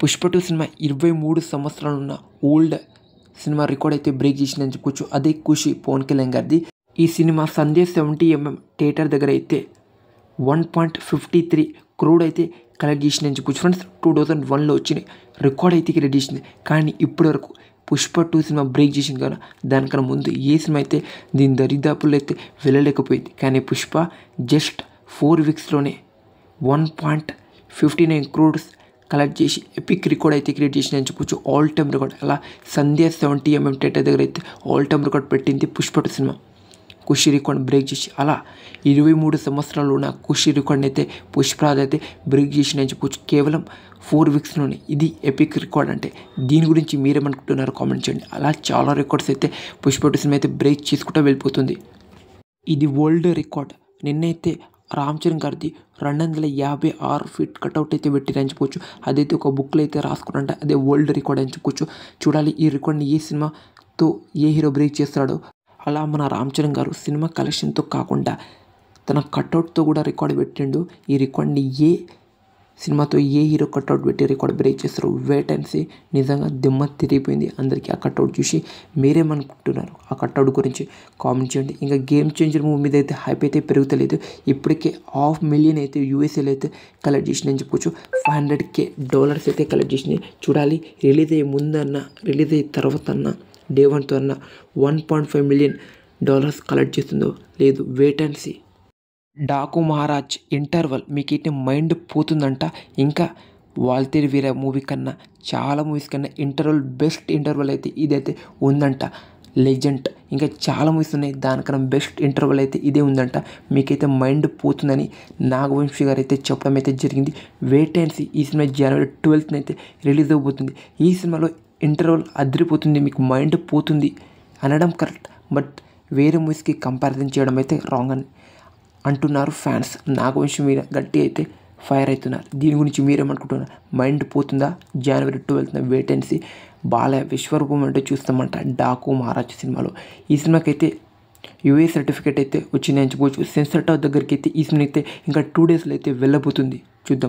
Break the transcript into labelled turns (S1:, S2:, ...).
S1: పుష్ప 2 సినిమా 23 సంవత్సరాలున్న ఓల్డ్ సినిమా రికార్డ్ అయితే బ్రేక్ చేసిందని చెప్పుకోవచ్చు. అదే ఖుషి పవన్ కళ్యాణ్ గారిది. ఈ సినిమా సండే 70mm థియేటర్ దగ్గర అయితే 1.53 crore అయితే కలెక్ట్ చేసిందని చెప్పుకోవచ్చు ఫ్రెండ్స్. 2001లో వచ్చిన రికార్డ్ అయితే క్రియేట్ చేసింది. కానీ ఇప్పటి వరకు పుష్ప 2 సినిమా బ్రేక్ చేసింది కదా, దానికన్నా ముందు ఏ సినిమా అయితే దీని దరిదాపుల్లో అయితే వెళ్ళలేకపోయింది. కానీ పుష్ప జస్ట్ 4 వీక్స్లోనే 1.59 crores కలెక్ట్ చేసి ఎపిక్ రికార్డ్ అయితే క్రియేట్ చేసిందని చెప్పొచ్చు. All time record. అలా సంధ్య 70mm థియేటర్ దగ్గర అయితే ఆల్ టైమ్ రికార్డ్ పెట్టింది పుష్ప 2 సినిమా. ఖుషి రికార్డ్ బ్రేక్ చేసి అలా 23 సంవత్సరాలు ఉన్న ఖుషి రికార్డ్ని అయితే పుష్పరాజ్ అయితే బ్రేక్ చేసిందని చెప్పొచ్చు కేవలం 4 వీక్స్లోనే. ఇది ఎపిక్ రికార్డ్ అంటే దీని గురించి మీరేమనుకుంటున్నారో కామెంట్ చేయండి. అలా చాలా రికార్డ్స్ అయితే పుష్ప 2 సినిమా అయితే బ్రేక్ చేసుకుంటూ వెళ్ళిపోతుంది. ఇది వరల్డ్ రికార్డ్. నిన్నైతే రామ్ చరణ్ గారిది 256 feet కట్అవుట్ అయితే పెట్టిరని చెప్పుకోవచ్చు. అదైతే ఒక బుక్లో అయితే రాసుకున్నంట. అదే వరల్డ్ రికార్డ్ అని చెప్పుకోవచ్చు. చూడాలి ఈ రికార్డ్ని ఏ సినిమాతో ఏ హీరో బ్రేక్ చేస్తాడో. అలా మన రామ్ చరణ్ గారు సినిమా కలెక్షన్తో కాకుండా తన కట్అవుట్తో కూడా రికార్డ్ పెట్టిండు. ఈ రికార్డ్ని ఏ సినిమాతో ఏ హీరో కట్అవుట్ పెట్టి రికార్డ్ బ్రేక్ చేస్తారు, వెయిట్ అండ్ సీ. నిజంగా దిమ్మ తిరిగిపోయింది అందరికీ ఆ కట్అవుట్ చూసి. మీరేమనుకుంటున్నారు ఆ కట్అవుట్ గురించి కామెంట్ చేయండి. ఇంకా గేమ్ చేంజర్ మూవీ మీద అయితే హైప్ అయితే పెరుగుతలేదు. ఇప్పటికే $500,000 అయితే యూఎస్ఏలో అయితే కలెక్ట్ చేసిందని చెప్పుకోవచ్చు. $500,000 అయితే కలెక్ట్ చేసినాయి. చూడాలి రిలీజ్ అయ్యే ముందన్నా రిలీజ్ అయిన తర్వాత అన్నా డే 1తో అన్న $1.5 million కలెక్ట్ చేస్తుందో లేదు, wait and see. Daaku Maharaaj interval మీకైతే మైండ్ పోతుందంట. ఇంకా వాల్తేరు వీర మూవీ కన్నా చాలా మూవీస్ కన్నా ఇంటర్వల్ బెస్ట్ ఇంటర్వల్ అయితే ఇదైతే ఉందంట. లెజెండ్ ఇంకా చాలా మూవీస్ ఉన్నాయి, దానికన్నా బెస్ట్ ఇంటర్వల్ అయితే ఇదే ఉందంట. మీకైతే మైండ్ పోతుందని నాగవంశీ గారు అయితే చెప్పడం అయితే జరిగింది. Wait and see. ఈ సినిమా January 12th అయితే రిలీజ్ అవబోతుంది. ఈ సినిమాలో ఇంటర్వల్ అదిరిపోతుంది, మీకు మైండ్ పోతుంది అనడం కరెక్ట్. బట్ వేరే మూవీస్కి కంపారిజన్ చేయడం అయితే రాంగ్ అని అంటున్నారు ఫ్యాన్స్. నాగవంశీ మీద గట్టి అయితే ఫైర్ అవుతున్నారు. దీని గురించి మీరేమనుకుంటున్నారు? మైండ్ పోతుందా? January 12th wait and see. Balayya విశ్వరూపం అంటే చూస్తామంట డాకు మహారాజ్ సినిమాలో. ఈ సినిమాకి అయితే యూఏ సర్టిఫికేట్ అయితే వచ్చిందని చెప్పవచ్చు. సెన్సార్ దగ్గరికి అయితే ఈ సినిమా అయితే ఇంకా 2 daysలో అయితే వెళ్ళబోతుంది. చూద్దాం.